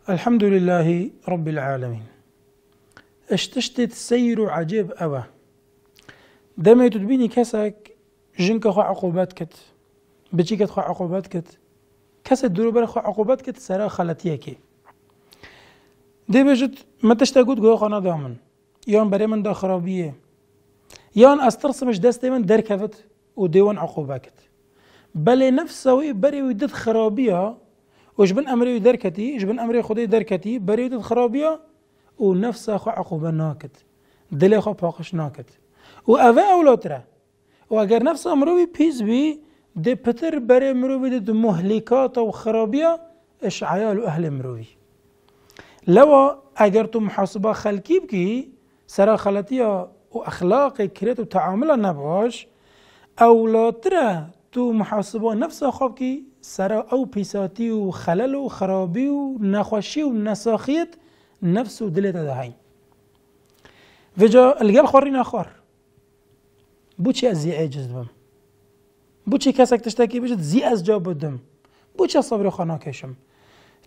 الحمد لله رب العالمين. اشتشتت سير عجيب أوه دما تبيني كسك جنك خو عقوبات كت بچی خو عقوبات كت كس درو بر خو عقوبات كت سرا خلطيه كي دي بجد ما تشتاقود گوه خانه دامن يان بري من دا خرابيه يان استرسمش دستي من دركفت وديوان عقوبات كت بل نفسه بري ودد خرابيه وجبن امري دركتي جبن امري خدي دركتي بري ودد خرابيه ونفسه خو عقوبه ناكت دل خو باقش ناكت وأفا أولوتره وأجر نفس أمروي بيز بي دي بتر بري مروي دي مهلكات وخرابية إش عيال أهل مروي لو أجر تو محاسبة خلقي بكي سرا خلطية وأخلاقي كريت وتعاملها نباش أولوتره تو محاسبة نفسها خابكي سرا أو بيساتي وخلل وخرابي ونخوشي ونساخيت نفسه دلتا دهين فجا الجال خورين آخر بوچی از زی عجز بم بوچی کسک تشتکی بجد زی از جا بدم بوچی صبر خانه کشم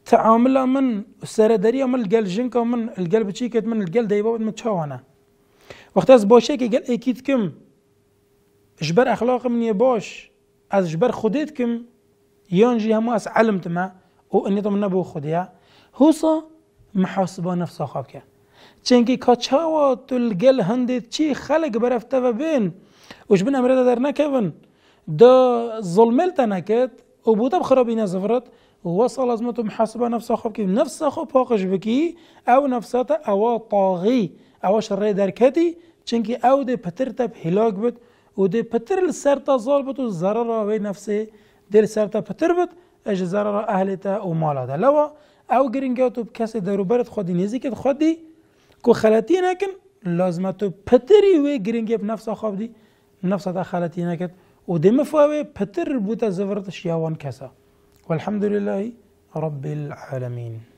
تعامل من سردری من الجل جنك من الجل بچیکت من الجل دیبا من چاوانه وقت از باشه که گل اکید کم اجبر اخلاق من باش از اجبر خودت کم یانجی همو از علمت ما او اني طم نبو خودیا هوصا محاسبه نفسه خواب که چنکی کاچاوا تلگل هندید چی خلق برفته و بین وش بن امرده در نکون دا ظلملت نکد و بوده بخرابی نزفرت وصل ازمت محاسبه نفسه خواب که نفسه خواب پاقش بکی او نفساته او طاغی او شره درکتی چنکی او ده پتر تب هلاک بد و ده پتر لسرتا ظال بد و ضرر وی نفسه ده لسرتا پتر بد اج ضرر اهلتا و مالاتا لوا او گرنگاتو بکسی دروبرت خودی نزیکت خودی کو خلطی نکن لازمتو پتری وی گرنگی بنفسه خواب دی نفسه تا خلطی نکد و دم فاوی پتر بوتا زفرت شیاوان کسا والحمد لله رب العالمين.